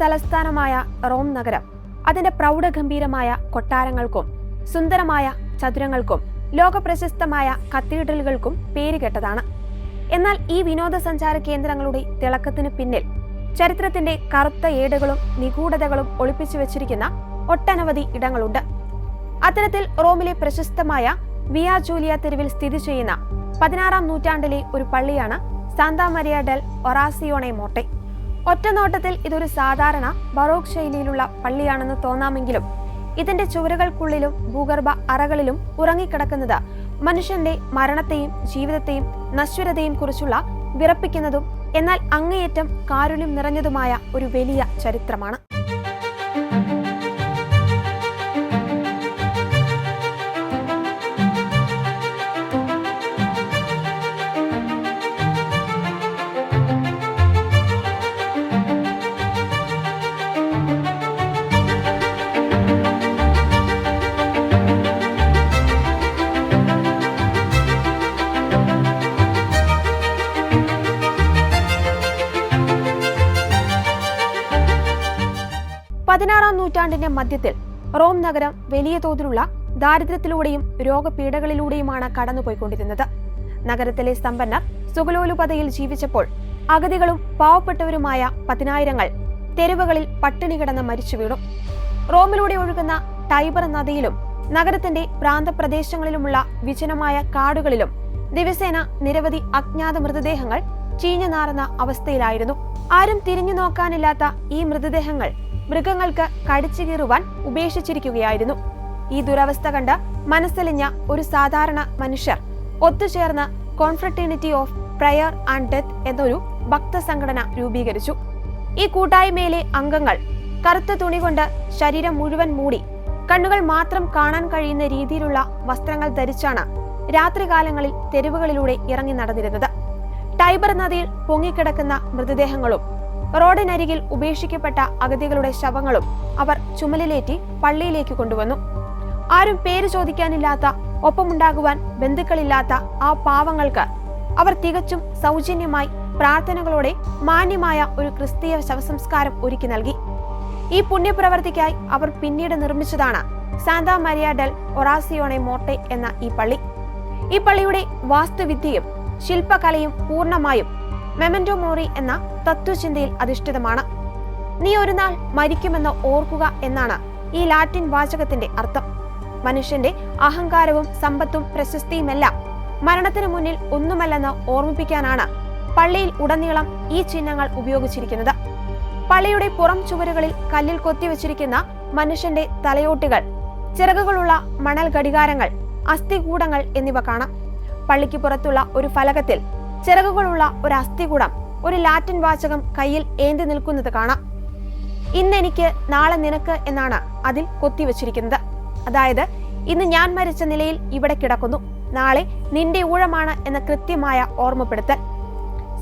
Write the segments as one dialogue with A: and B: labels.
A: തലസ്ഥാനമായ റോം നഗരം അതിന്റെ പ്രൗഢഗംഭീരമായ കൊട്ടാരങ്ങൾക്കും സുന്ദരമായ ചതുരങ്ങൾക്കും ലോകപ്രശസ്തമായ കത്തീഡ്രലുകൾക്കും പേരുകേട്ടതാണ്. എന്നാൽ ഈ വിനോദസഞ്ചാര കേന്ദ്രങ്ങളുടെ തിളക്കത്തിന് പിന്നിൽ ചരിത്രത്തിന്റെ കറുത്ത ഏടുകളും നിഗൂഢതകളും ഒളിപ്പിച്ചു വെച്ചിരിക്കുന്ന ഒട്ടനവധി ഇടങ്ങളുണ്ട്. അത്തരത്തിൽ റോമിലെ പ്രശസ്തമായ വിയ ജൂലിയ തെരുവിൽ സ്ഥിതി ചെയ്യുന്ന 16-ാം നൂറ്റാണ്ടിലെ ഒരു പള്ളിയാണ് സാന്താ മരിയ ഡെൽ ഒറാസിയോണെ മോട്ടെ. ഒറ്റനോട്ടത്തിൽ ഇതൊരു സാധാരണ ബറോക്ക് ശൈലിയിലുള്ള പള്ളിയാണെന്ന് തോന്നാമെങ്കിലും ഇതിന്റെ ചുവരുകൾക്കുള്ളിലും ഭൂഗർഭ അറകളിലും ഉറങ്ങിക്കിടക്കുന്നത് മനുഷ്യന്റെ മരണത്തെയും ജീവിതത്തെയും നശ്വരതയും കുറിച്ചുള്ള വിറപ്പിക്കുന്നതും എന്നാൽ അങ്ങേയറ്റം കാരുണ്യം നിറഞ്ഞതുമായ ഒരു വലിയ ചരിത്രമാണ്. പതിനാറാം നൂറ്റാണ്ടിന്റെ മധ്യത്തിൽ റോം നഗരം വലിയ തോതിലുള്ള ദാരിദ്ര്യത്തിലൂടെയും രോഗപീഠകളിലൂടെയുമാണ് കടന്നുപോയിക്കൊണ്ടിരുന്നത്. നഗരത്തിലെ സമ്പന്നർ സുഖലോലുപതയിൽ ജീവിച്ചപ്പോൾ അഗതികളും പാവപ്പെട്ടവരുമായ പതിനായിരങ്ങൾ തെരുവുകളിൽ പട്ടിണി കിടന്ന് മരിച്ചു വീണു. റോമിലൂടെ ഒഴുകുന്ന ടൈബർ നദിയിലും നഗരത്തിന്റെ പ്രാന്തപ്രദേശങ്ങളിലുമുള്ള വിജനമായ കാടുകളിലും ദിവസേന നിരവധി അജ്ഞാത മൃതദേഹങ്ങൾ ചീഞ്ഞു നാറുന്ന അവസ്ഥയിലായിരുന്നു. ആരും തിരിഞ്ഞു നോക്കാനില്ലാത്ത ഈ മൃതദേഹങ്ങൾ മൃഗങ്ങൾക്ക് കടിച്ചു കീറുവാൻ ഉപേക്ഷിച്ചിരിക്കുകയായിരുന്നു. ഈ ദുരവസ്ഥ കണ്ട് മനസ്സലിഞ്ഞ ഒരു സാധാരണ മനുഷ്യർ ഒത്തുചേർന്ന് കോൺഫ്രട്ടേണിറ്റി ഓഫ് പ്രയർ ആൻഡ് ഡെത്ത് എന്നൊരു ഭക്തസംഘടന രൂപീകരിച്ചു. ഈ കൂട്ടായ്മയിലെ അംഗങ്ങൾ കറുത്ത തുണി കൊണ്ട് ശരീരം മുഴുവൻ മൂടി കണ്ണുകൾ മാത്രം കാണാൻ കഴിയുന്ന രീതിയിലുള്ള വസ്ത്രങ്ങൾ ധരിച്ചാണ് രാത്രികാലങ്ങളിൽ തെരുവുകളിലൂടെ ഇറങ്ങി നടന്നിരുന്നത്. ടൈബർ നദിയിൽ പൊങ്ങിക്കിടക്കുന്ന മൃതദേഹങ്ങളും റോഡിനരികിൽ ഉപേക്ഷിക്കപ്പെട്ട അഗതികളുടെ ശവങ്ങളും അവർ ചുമലിലേറ്റി പള്ളിയിലേക്ക് കൊണ്ടുവന്നു. ആരും പേര് ചോദിക്കാനില്ലാത്ത, ഒപ്പമുണ്ടാകുവാൻ ബന്ധുക്കളില്ലാത്ത ആ പാവങ്ങൾക്ക് അവർ തികച്ചും സൗജന്യമായി പ്രാർത്ഥനകളോടെ മാന്യമായ ഒരു ക്രിസ്തീയ ശവസംസ്കാരം ഒരുക്കി നൽകി. ഈ പുണ്യപ്രവർത്തിക്കായി അവർ പിന്നീട് നിർമ്മിച്ചതാണ് സാന്താ മരിയ ഡെൽ ഒറാസിയോണെ മോട്ടെ എന്ന ഈ പള്ളി. ഈ പള്ളിയുടെ വാസ്തുവിദ്യയും ശില്പകലയും പൂർണ്ണമായും മെമന്റോ മോറി എന്ന തത്വചിന്തയിൽ അധിഷ്ഠിതമാണ്. നീ ഒരു നാൾ മരിക്കുമെന്ന് ഓർക്കുക എന്നാണ് ഈ ലാറ്റിൻ വാചകത്തിന്റെ അർത്ഥം. മനുഷ്യന്റെ അഹങ്കാരവും സമ്പത്തും പ്രശസ്തിയുമെല്ലാം മരണത്തിന് മുന്നിൽ ഒന്നുമല്ലെന്ന് ഓർമ്മിപ്പിക്കാനാണ് പള്ളിയിൽ ഉടനീളം ഈ ചിഹ്നങ്ങൾ ഉപയോഗിച്ചിരിക്കുന്നത്. പള്ളിയുടെ പുറം ചുവരുകളിൽ കല്ലിൽ കൊത്തിവെച്ചിരിക്കുന്ന മനുഷ്യന്റെ തലയോട്ടികൾ, ചിറകുകളുള്ള മണൽ ഘടികാരങ്ങൾ, അസ്ഥികൂടങ്ങൾ എന്നിവ കാണാം. പള്ളിക്ക് പുറത്തുള്ള ഒരു ഫലകത്തിൽ ചിറകുകളുള്ള ഒരു അസ്ഥികൂടം ഒരു ലാറ്റിൻ വാചകം കയ്യിൽ ഏന്തി നിൽക്കുന്നത് കാണാം. ഇന്നെനിക്ക് നാളെ നിനക്ക് എന്നാണ് അതിൽ കൊത്തിവെച്ചിരിക്കുന്നത്. അതായത് ഇന്ന് ഞാൻ മരിച്ച നിലയിൽ ഇവിടെ കിടക്കുന്നു, നാളെ നിന്റെ ഊഴമാണ് എന്ന കൃത്യമായ ഓർമ്മപ്പെടുത്തൽ.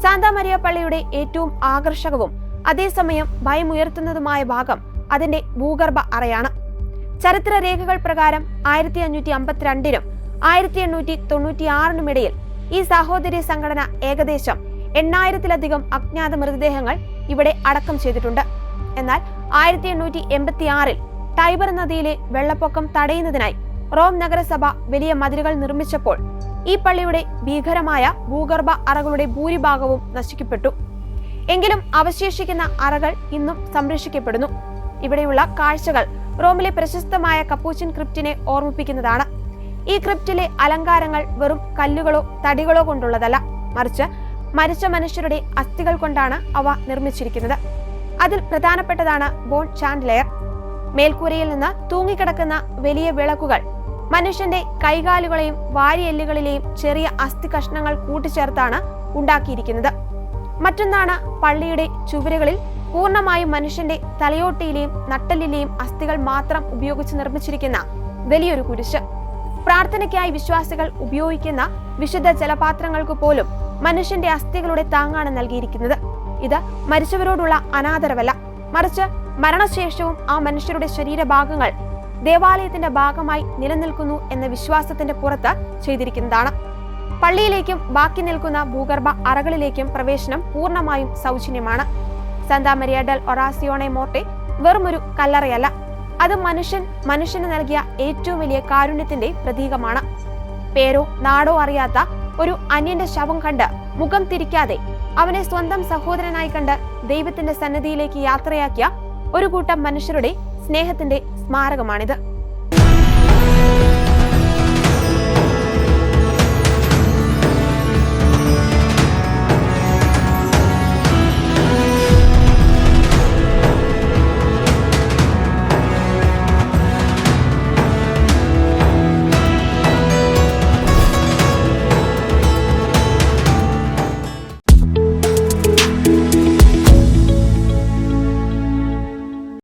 A: സാന്താ മരിയ പള്ളിയുടെ ഏറ്റവും ആകർഷകവും അതേസമയം ഭയമുയർത്തുന്നതുമായ ഭാഗം അതിന്റെ ഭൂഗർഭ അറയാണ്. ചരിത്ര രേഖകൾ പ്രകാരം 1552-നും 1896-നും ഇടയിൽ ഈ സാഹോദര്യ സംഘടന ഏകദേശം 8000-ലധികം അജ്ഞാത മൃതദേഹങ്ങൾ ഇവിടെ അടക്കം ചെയ്തിട്ടുണ്ട്. എന്നാൽ 1886-ൽ ടൈബർ നദിയിലെ വെള്ളപ്പൊക്കം തടയുന്നതിനായി റോം നഗരസഭ വലിയ മതിലുകൾ നിർമ്മിച്ചപ്പോൾ ഈ പള്ളിയുടെ ഭീകരമായ ഭൂഗർഭ അറകളുടെ ഭൂരിഭാഗവും നശിക്കപ്പെട്ടു. എങ്കിലും അവശേഷിക്കുന്ന അറകൾ ഇന്നും സംരക്ഷിക്കപ്പെടുന്നു. ഇവിടെയുള്ള കാഴ്ചകൾ റോമിലെ പ്രശസ്തമായ കപ്പൂച്ചിൻ ക്രിപ്റ്റിനെ ഓർമ്മിപ്പിക്കുന്നതാണ്. ഈ ക്രിപ്റ്റിലെ അലങ്കാരങ്ങൾ വെറും കല്ലുകളോ തടികളോ കൊണ്ടുള്ളതല്ല, മറിച്ച് മരിച്ച മനുഷ്യരുടെ അസ്ഥികൾ കൊണ്ടാണ് അവ നിർമ്മിച്ചിരിക്കുന്നത്. അതിൽ പ്രധാനപ്പെട്ടതാണ് ബോൺ ചാൻഡ്ലെയർ. മേൽക്കൂരയിൽ നിന്ന് തൂങ്ങിക്കിടക്കുന്ന വലിയ വിളക്കുകൾ മനുഷ്യന്റെ കൈകാലുകളെയും വാരിയെല്ലുകളിലെയും ചെറിയ അസ്ഥി കഷ്ണങ്ങൾ കൂട്ടിച്ചേർത്താണ് ഉണ്ടാക്കിയിരിക്കുന്നത്. മറ്റൊന്നാണ് പള്ളിയുടെ ചുവരുകളിൽ പൂർണ്ണമായും മനുഷ്യന്റെ തലയോട്ടിയിലെയും നട്ടലിലെയും അസ്ഥികൾ മാത്രം ഉപയോഗിച്ച് നിർമ്മിച്ചിരിക്കുന്ന വലിയൊരു കുരിശ്. പ്രാർത്ഥനയ്ക്കായി വിശ്വാസികൾ ഉപയോഗിക്കുന്ന വിശുദ്ധ ജലപാത്രങ്ങൾക്ക് പോലും മനുഷ്യന്റെ അസ്ഥികളുടെ താങ്ങാണ് നൽകിയിരിക്കുന്നത്. ഇത് മരിച്ചവരോടുള്ള അനാദരവല്ല, മറിച്ച് മരണശേഷവും ആ മനുഷ്യരുടെ ശരീരഭാഗങ്ങൾ ദേവാലയത്തിന്റെ ഭാഗമായി നിലനിൽക്കുന്നു എന്ന വിശ്വാസത്തിന്റെ പുറത്ത് ചെയ്തിരിക്കുന്നതാണ്. പള്ളിയിലേക്കും ബാക്കി നിൽക്കുന്ന ഭൂഗർഭ അറകളിലേക്കും പ്രവേശനം പൂർണ്ണമായും സൗജന്യമാണ്. സാന്താ മരിയ ഡെൽ ഒറാസിയോണെ മോർട്ടെ വെറുമൊരു കല്ലറയല്ല, അത് മനുഷ്യന് നൽകിയ ഏറ്റവും വലിയ കാരുണ്യത്തിന്റെ പ്രതീകമാണ്. പേരോ നാടോ അറിയാത്ത ഒരു അന്യന്റെ ശവം കണ്ട് മുഖം തിരിക്കാതെ അവനെ സ്വന്തം സഹോദരനായി കണ്ട് ദൈവത്തിന്റെ സന്നിധിയിലേക്ക് യാത്രയാക്കിയ ഒരു കൂട്ടം മനുഷ്യരുടെ സ്നേഹത്തിന്റെ സ്മാരകമാണിത്.